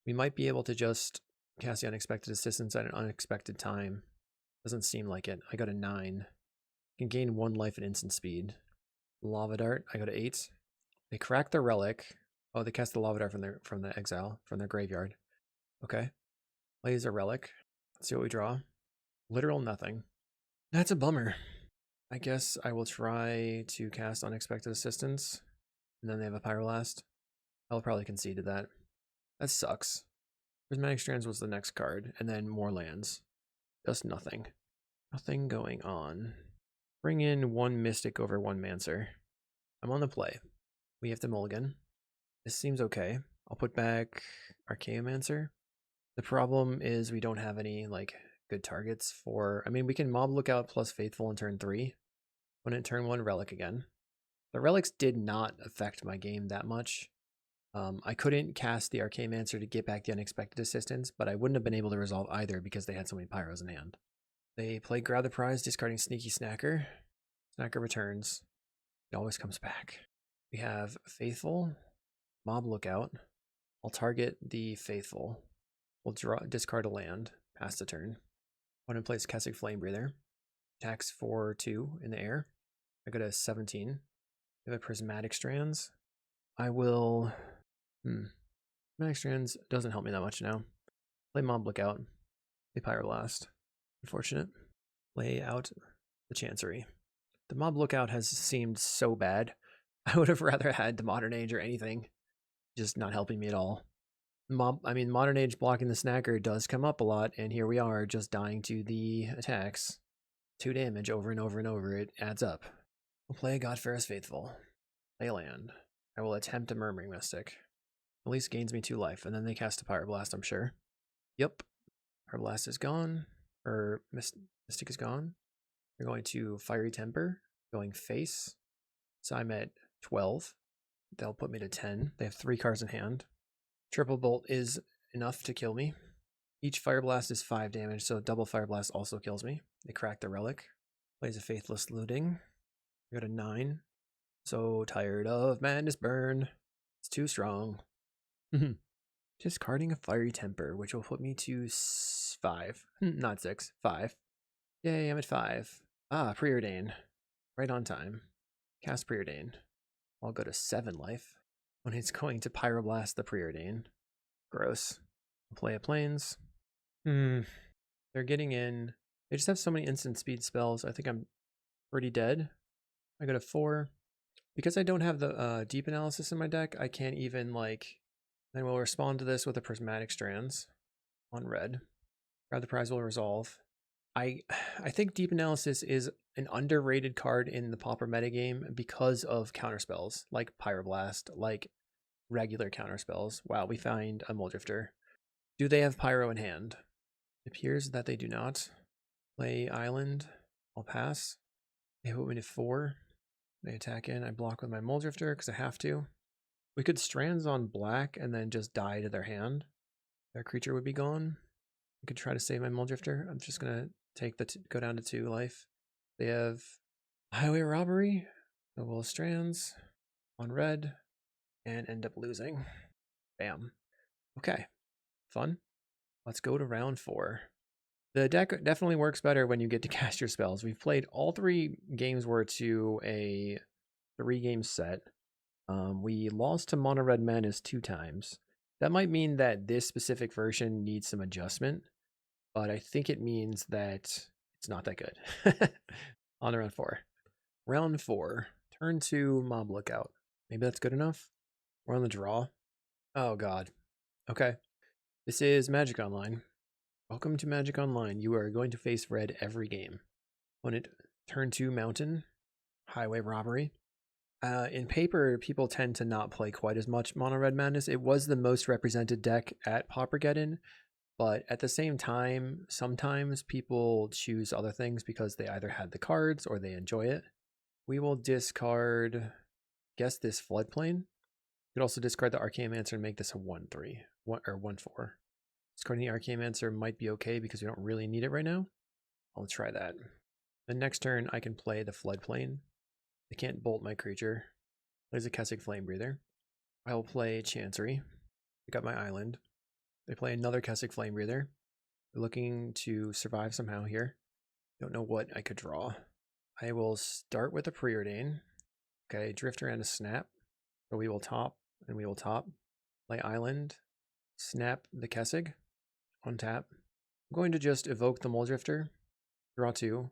We might be able to just cast the Unexpected Assistance at an unexpected time. Doesn't seem like it. I go to 9. Can gain 1 life at instant speed. Lava Dart. I go to 8. They crack the Relic. Oh, they cast the Lava Dart from the exile, from their graveyard. Okay. Plays a Relic. Let's see what we draw. Literal nothing. That's a bummer. I guess I will try to cast Unexpected Assistance. And then they have a Pyroblast. I'll probably concede to that. That sucks. Prismatic Strands was the next card. And then more lands. Just nothing. Nothing going on. Bring in 1 Mystic over 1 Mancer. I'm on the play. We have to mulligan. This seems okay. I'll put back Archaeomancer. The problem is we don't have any like good targets for, I mean, we can mob lookout plus faithful in turn 3. When in turn 1, relic again. The relics did not affect my game that much. I couldn't cast the Archaeomancer to get back the unexpected assistance, but I wouldn't have been able to resolve either because they had so many pyros in hand. They play grab the prize, discarding sneaky snacker. Snacker returns. It always comes back. We have faithful, mob lookout. I'll target the faithful. We'll discard a land, pass the turn. Opponent plays Kessig Flame Breather. Attacks for 2 in the air. I go to 17. We have a Prismatic Strands. I will... Prismatic Strands doesn't help me that much now. Play Mob Lookout. Play Pyroblast. Unfortunate. Lay out the Chancery. The Mob Lookout has seemed so bad. I would have rather had the Modern Age or anything. Just not helping me at all. Modern Age blocking the Snacker does come up a lot, and here we are just dying to the attacks. 2 damage over and over and over. It adds up. We'll play God-Pharoah's Faithful. Play a land. I will attempt a Murmuring Mystic. At least gains me 2 life, and then they cast a Pyroblast, I'm sure. Yep. Pyroblast is gone. Or Mystic is gone. They're going to Fiery Temper. Going face. So I'm at 12. They'll put me to 10. They have 3 cards in hand. Triple Bolt is enough to kill me. Each Fire Blast is 5 damage, so double Fire Blast also kills me. They crack the relic. Plays a Faithless Looting. I got a 9. So tired of Madness Burn. It's too strong. Discarding a Fiery Temper, which will put me to 5. Not 6. 5. Yay, I'm at 5. Ah, Preordain. Right on time. Cast Preordain. I'll go to 7 life. When it's going to Pyroblast the Preordain. Gross. Play a Plains. They're getting in. They just have so many instant speed spells. I think I'm pretty dead. I go to 4. Because I don't have the deep analysis in my deck, I can't even then we'll respond to this with a Prismatic Strands on red. Grab the prize will resolve. I think deep analysis is an underrated card in the Pauper metagame because of counterspells like Pyroblast, like regular counterspells. Wow, we find a Muldrifter. Do they have Pyro in hand? It appears that they do not. Play Island. I'll pass. They put me to 4. They attack in. I block with my Muldrifter because I have to. We could Strands on black and then just die to their hand. Their creature would be gone. I could try to save my Muldrifter. I'm just going to take go down to 2 life. They have Highway Robbery. So we'll Strands on red and end up losing. Bam. Okay. Fun. Let's go to round 4. The deck definitely works better when you get to cast your spells. We've played all 3 games were to a 3-game set. We lost to Mono Red Madness 2 times. That might mean that this specific version needs some adjustment, but I think it means that it's not that good. On to round 4. Round 4. Turn 2, Mob Lookout. Maybe that's good enough? We're on the draw. Oh god. Okay. This is Magic Online. Welcome to Magic Online. You are going to face red every game. On it, turn 2, Mountain. Highway Robbery. In paper, people tend to not play quite as much Mono Red Madness. It was the most represented deck at Paupergeddon, but at the same time, sometimes people choose other things because they either had the cards or they enjoy it. We will discard, guess this Floodplain. You could also discard the Archaeomancer and make this a 1/3, or 1/4. Discarding the Archaeomancer might be okay because we don't really need it right now. I'll try that. The next turn, I can play the Floodplain. I can't bolt my creature. Plays a Kessig Flame Breather. I will play Chancery. Pick up my island. They play another Kessig Flame Breather. They're looking to survive somehow here. Don't know what I could draw. I will start with a Preordain. Okay, Drifter and a Snap. So we will top, and we will top. Play Island. Snap the Kessig. Untap. I'm going to just evoke the Muldrifter. Draw 2.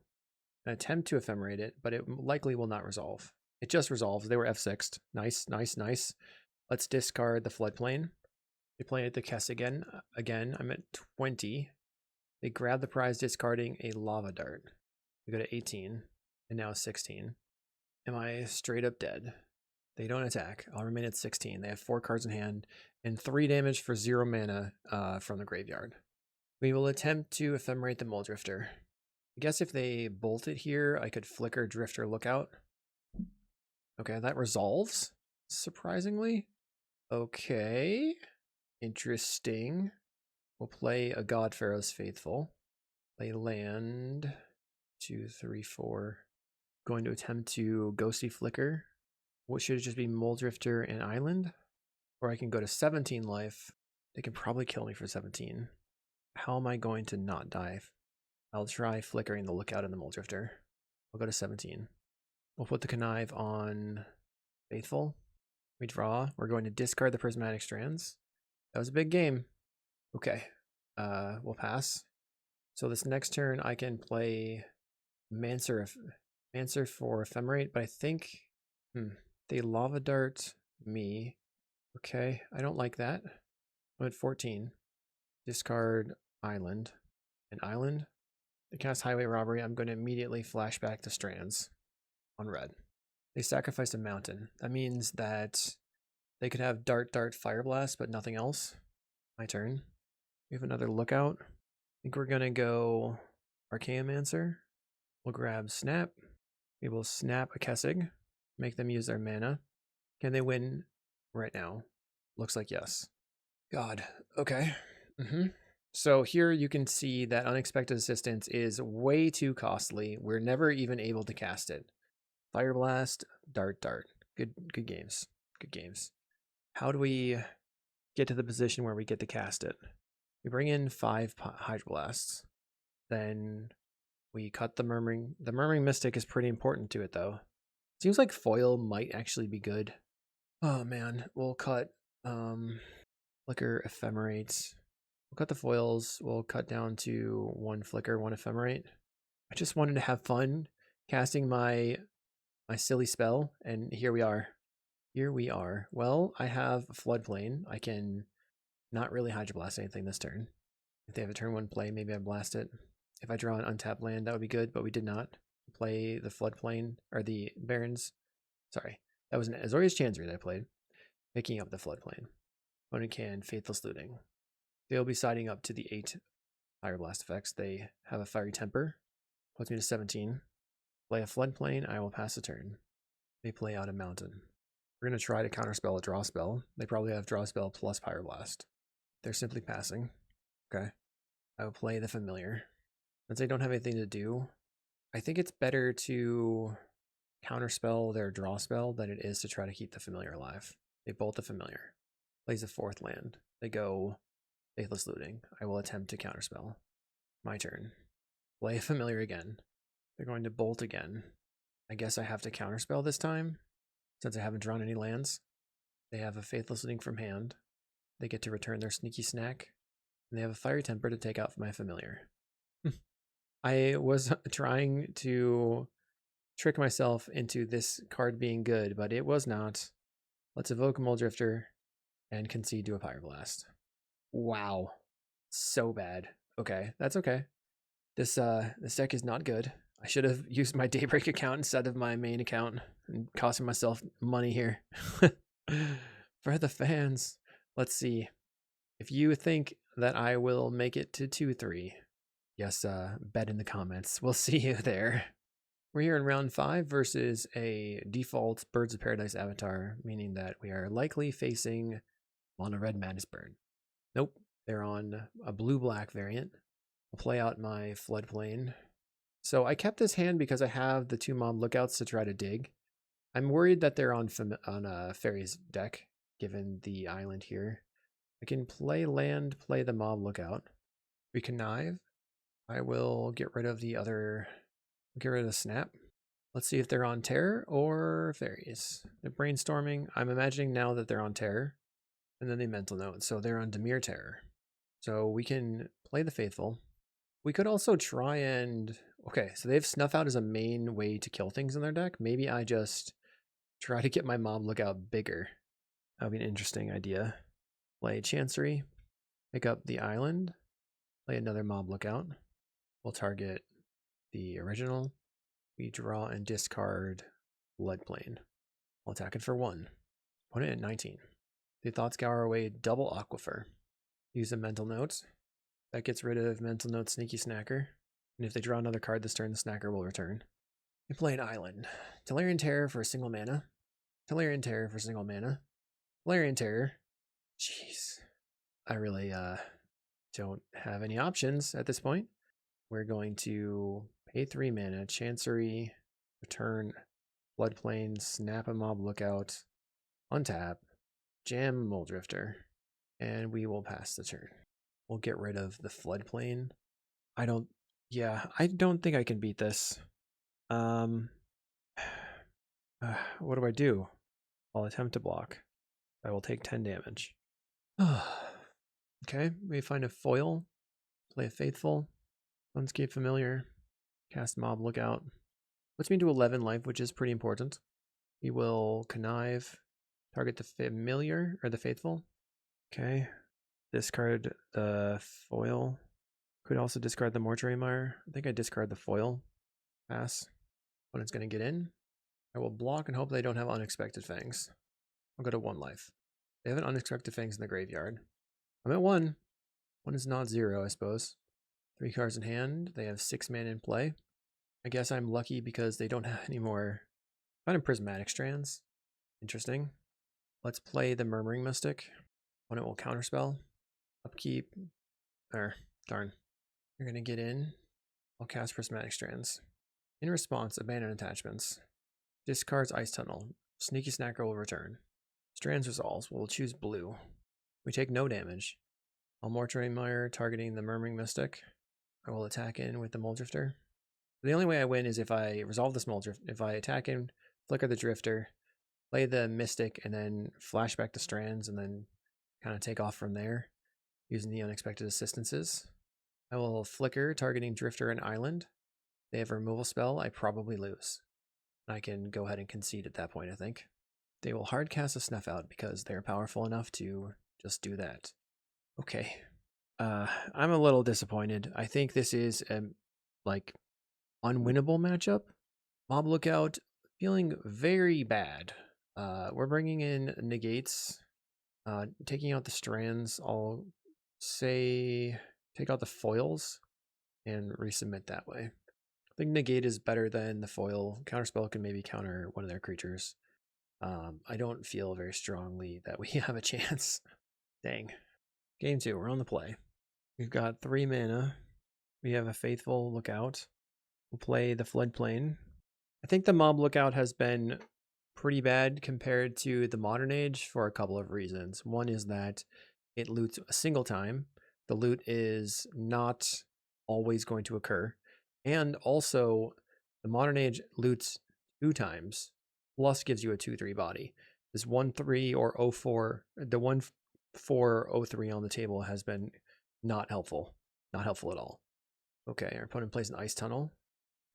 And attempt to ephemerate it, but it likely will not resolve. It just resolves. They were F6'd. Nice, nice, nice. Let's discard the Floodplain. They play the Kessig again. I'm at 20. They grab the prize, discarding a Lava Dart. We go to 18, and now 16. Am I straight up dead? They don't attack. I'll remain at 16. They have 4 cards in hand and 3 damage for 0 mana from the graveyard. We will attempt to ephemerate the Muldrifter. I guess if they bolted here, I could flicker Drifter Lookout. Okay, that resolves, surprisingly. Okay, interesting. We'll play a God-Pharoah's Faithful. Play land, 2, 3, 4. Going to attempt to Ghostly Flicker. What should it just be Muldrifter and Island? Or I can go to 17 life. They can probably kill me for 17. How am I going to not die? I'll try flickering the Lookout and the Muldrifter. I'll go to 17. We'll put the Connive on Faithful. We draw. We're going to discard the Prismatic Strands. That was a big game. Okay. We'll pass. So this next turn I can play Mancer for Ephemerate, but I think they Lava Dart me. Okay, I don't like that. I'm at 14. Discard Island. An Island. They cast Highway Robbery. I'm going to immediately flash back to Strands on red. They sacrificed a mountain. That means that they could have Dart, Fire Blast, but nothing else. My turn. We have another Lookout. I think we're going to go Archaeomancer. We'll grab Snap. We will snap a Kessig. Make them use their mana. Can they win right now? Looks like yes. God. Okay. So here you can see that Unexpected Assistance is way too costly. We're never even able to cast it. Fire Blast, Dart. Good games. Good games. How do we get to the position where we get to cast it? We bring in 5 Hydroblasts. Then we cut the Murmuring. The Murmuring Mystic is pretty important to it, though. Seems like foil might actually be good. Oh, man. We'll cut Flicker, Ephemerate. We'll cut the foils. We'll cut down to 1 Flicker, 1 Ephemerate. I just wanted to have fun casting my silly spell, and here we are. Here we are. Well, I have a Floodplain. I can not really Hydroblast anything this turn. If they have a turn 1 play, maybe I blast it. If I draw an untapped land, that would be good, but we did not play the Floodplain, or the Barrens. Sorry, that was an Azorius Chancery that I played, picking up the Floodplain. Opponent can Faithless Looting. They'll be siding up to the 8 Fire Blast effects. They have a Fiery Temper, puts me to 17. Play a Floodplain, I will pass a turn. They play out a Mountain. We're going to try to counterspell a Draw Spell. They probably have Draw Spell plus Pyroblast. They're simply passing. Okay. I will play the Familiar. Since they don't have anything to do, I think it's better to counterspell their Draw Spell than it is to try to keep the Familiar alive. They bolt the Familiar. Plays a 4th land. They go Faithless Looting. I will attempt to counterspell. My turn. Play a Familiar again. They're going to bolt again. I guess I have to counterspell this time, since I haven't drawn any lands. They have a Faithless Looting from hand. They get to return their Sneaky Snack. And they have a Fiery Temper to take out my Familiar. I was trying to trick myself into this card being good, but it was not. Let's evoke Muldrifter and concede to a Pyroblast. Wow. So bad. Okay, that's okay. This deck is not good. I should have used my Daybreak account instead of my main account and costing myself money here. For the fans. Let's see. If you think that I will make it to 2-3, yes, bet in the comments. We'll see you there. We're here in round 5 versus a default Birds of Paradise avatar, meaning that we are likely facing Mono Red Madness Burn. Nope, they're on a blue-black variant. I'll play out my Floodplain. So I kept this hand because I have the 2 Mob Lookouts to try to dig. I'm worried that they're on a Fairy's deck, given the island here. I can play land, play the Mob Lookout. We connive. I will get rid of the other, get rid of the Snap. Let's see if they're on Terror or Fairies. They're brainstorming. I'm imagining now that they're on Terror. And then they Mental Note. So they're on Dimir Terror. So we can play the Faithful. We could also try and... Okay, so they have Snuff Out as a main way to kill things in their deck. Maybe I just try to get my Mob Lookout bigger. That would be an interesting idea. Play Chancery. Pick up the island. Play another Mob Lookout. We'll target the original. We draw and discard Floodplain. We'll attack it for 1. Put it at 19. The thought scour away double aquifer. Use a mental note. That gets rid of mental note sneaky snacker. And if they draw another card this turn, the snacker will return. We play an island. Tellurian Terror for a single mana. Tellurian Terror for single mana. Tellurian Terror. Jeez. I really don't have any options at this point. We're going to pay 3 mana, Chancery, return, Floodplain, snap a mob lookout, untap, jam Moldrifter, and we will pass the turn. We'll get rid of the Floodplain. I don't think I can beat this. What do I do? I'll attempt to block. I will take 10 damage. Okay, we find a foil, play a Faithful, Sunscape Familiar, cast Mob Lookout. Puts me to 11 life, which is pretty important. We will connive, target the Familiar, or the Faithful. Okay, discard the foil. Could also discard the Mortuary Mire. I think I discard the foil. Pass. Opponent's going to get in. I will block and hope they don't have Unexpected Fangs. I'll go to 1 life. They have an Unexpected Fangs in the graveyard. I'm at 1. 1 is not 0, I suppose. 3 cards in hand. They have 6 mana in play. I guess I'm lucky because they don't have any more kind of prismatic strands. Interesting. Let's play the Murmuring Mystic. Opponent will counterspell. Upkeep. Darn. You're going to get in. I'll cast Prismatic Strands. In response, abandon attachments. Discards Ice Tunnel. Sneaky Snacker will return. Strands resolves. We'll choose blue. We take no damage. I'll Mortuary Mire targeting the Murmuring Mystic. I will attack in with the Moldrifter. The only way I win is if I resolve this Moldrifter. If I attack in, flicker the Drifter, play the Mystic, and then flash back to Strands, and then kind of take off from there using the Unexpected Assistances. I will flicker targeting Drifter and Island. They have a removal spell. I probably lose. I can go ahead and concede at that point, I think. They will hard cast a Snuff Out because they're powerful enough to just do that. Okay. I'm a little disappointed. I think this is a unwinnable matchup. Mob Lookout feeling very bad. We're bringing in negates, taking out the strands. I'll say take out the foils and resubmit that way. I think negate is better than the foil. Counterspell can maybe counter one of their creatures. I don't feel very strongly that we have a chance. Dang. Game 2, we're on the play. We've got 3 mana. We have a Faithful Lookout. We'll play the Floodplain. I think the Mob Lookout has been pretty bad compared to the Modern Age for a couple of reasons. One is that it loots a single time. The loot is not always going to occur. And also, the Modern Age loots 2 times, plus gives you a 2/3 body. This 1/3 or 0/4, the 1/4/0/3 on the table has been not helpful. Not helpful at all. Okay, our opponent plays an Ice Tunnel.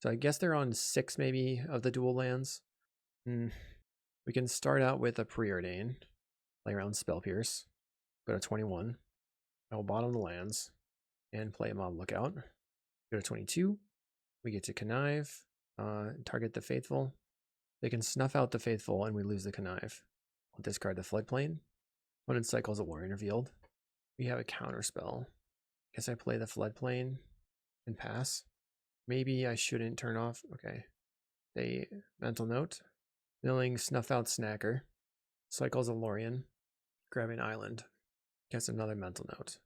So I guess they're on 6 maybe of the dual lands. We can start out with a Preordain, play around Spell Pierce, go to 21. I will bottom the lands and play a Mob Lookout. Go to 22. We get to connive, target the Faithful. They can snuff out the Faithful and we lose the connive. We'll discard the Floodplain. Opponent cycles a Warrior Revealed. We have a counterspell. Guess I play the Floodplain and pass. Maybe I shouldn't turn off. Okay. They mental note. Milling Snuff Out Snacker. Cycles a Lorien. Grabbing Island. Guess another mental note.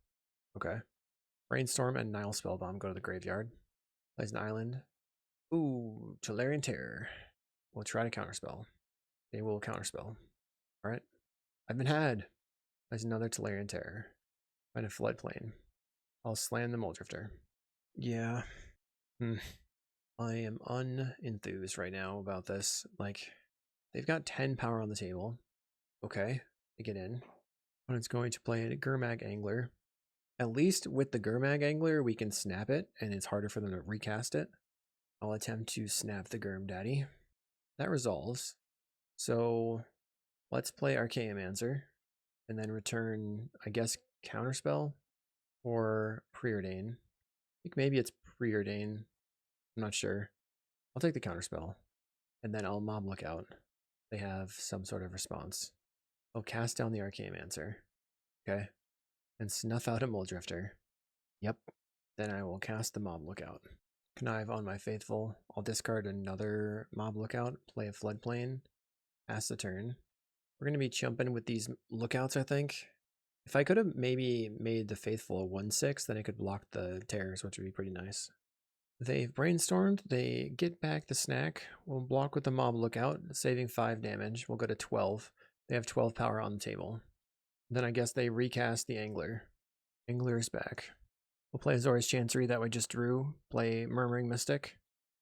Okay. Brainstorm and Nile Spellbomb go to the graveyard. Plays an Island. Ooh, Tellurian Terror. We'll try to counterspell. They will counterspell. Alright. I've been had. Plays another Tellurian Terror. Find a Floodplain. I'll slam the Moldrifter. Yeah. I am unenthused right now about this. They've got 10 power on the table. Okay, they get in. Opponent's going to play a Gurmag Angler. At least with the Gurmag Angler, we can snap it, and it's harder for them to recast it. I'll attempt to snap the Gurm Daddy. That resolves. So let's play Archaeomancer, and then return, I guess, Counterspell or Preordain. I think maybe it's Preordain. I'm not sure. I'll take the Counterspell, and then I'll Mob Lookout. they have some sort of response. I'll cast down the Archaeomancer. Okay. And snuff out a Muldrifter. Yep. Then I will cast the Mob Lookout. Connive on my faithful. I'll discard another Mob Lookout, play a Floodplain, pass the turn. We're going to be jumping with these lookouts, I think. If I could have maybe made the faithful a 1/6, then I could block the terrors, which would be pretty nice. They've brainstormed. They get back the snack. We'll block with the Mob Lookout, saving 5 damage. We'll go to 12. They have 12 power on the table. Then I guess they recast the Angler. Angler is back. We'll play Azorius Chancery that we just drew. Play Murmuring Mystic.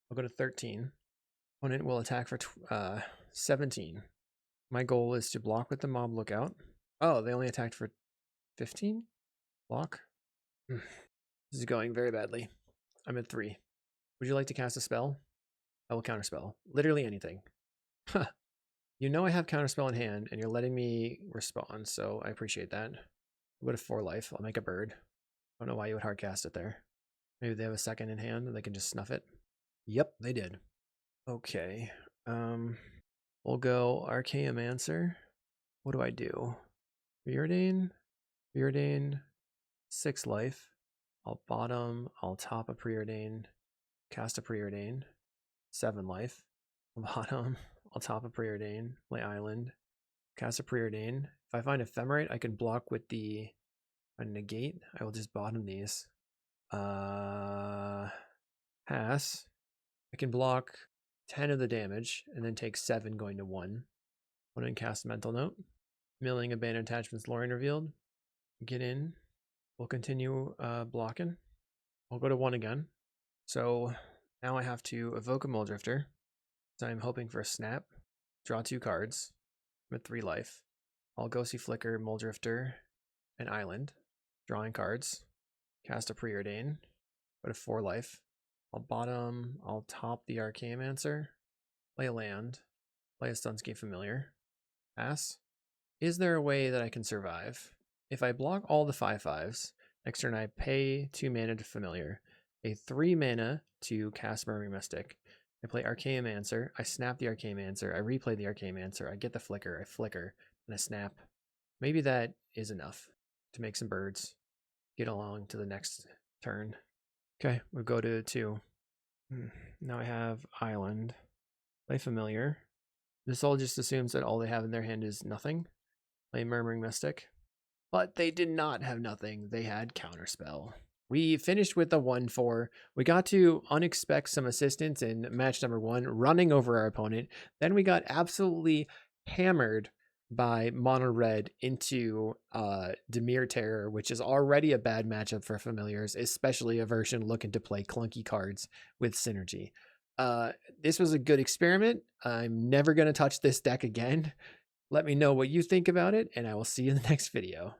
I'll go to 13. Opponent will attack for 17. My goal is to block with the Mob Lookout. Oh, they only attacked for 15? Block? This is going very badly. I'm at 3. Would you like to cast a spell? I will counterspell. Literally anything. Huh. You know I have counterspell in hand, and you're letting me respond, so I appreciate that. I'll go to 4 life. I'll make a bird. I don't know why you would hard cast it there. Maybe they have a second in hand and they can just snuff it. Yep, they did. Okay. We'll go Archaeomancer. What do I do? Preordain? Preordain. 6 life. I'll bottom. I'll top a Preordain. Cast a Preordain. 7 life. Bottom. I'll top a Preordain. Play Island. Cast a Preordain. If I find Ephemerate, I can block with the negate. I will just bottom these. Pass. I can block 10 of the damage and then take 7 going to 1. One and cast Mental Note. Milling Abandoned Attachments Lorien revealed. Get in. We'll continue blocking. I'll go to 1 again. So now I have to evoke a Muldrifter. So I'm hoping for a snap. Draw 2 cards. I'm at 3 life. I'll Ghostly Flicker, Muldrifter, and Island. Drawing cards. Cast a Preordain. Go to 4 life. I'll bottom. I'll top the Archaeomancer. Play a land. Play a Sunscape Familiar. Pass. Is there a way that I can survive? If I block all the 5/5s, next turn I pay 2 mana to Familiar, a 3 mana to cast Murmuring Mystic. I play Archaeomancer, I snap the Archaeomancer, I replay the Archaeomancer, I get the flicker, I flicker, and I snap. Maybe that is enough to make some birds. Get along to the next turn. Okay, we'll go to 2. Now I have Island. Play Familiar. This all just assumes that all they have in their hand is nothing. Play Murmuring Mystic. But they did not have nothing. They had Counterspell. We finished with a 1/4. We got to unexpect some assistance in match number 1, running over our opponent. Then we got absolutely hammered by Mono Red into Dimir Terror, which is already a bad matchup for Familiars, especially a version looking to play clunky cards with synergy. This was a good experiment. I'm never going to touch this deck again. Let me know what you think about it, and I will see you in the next video.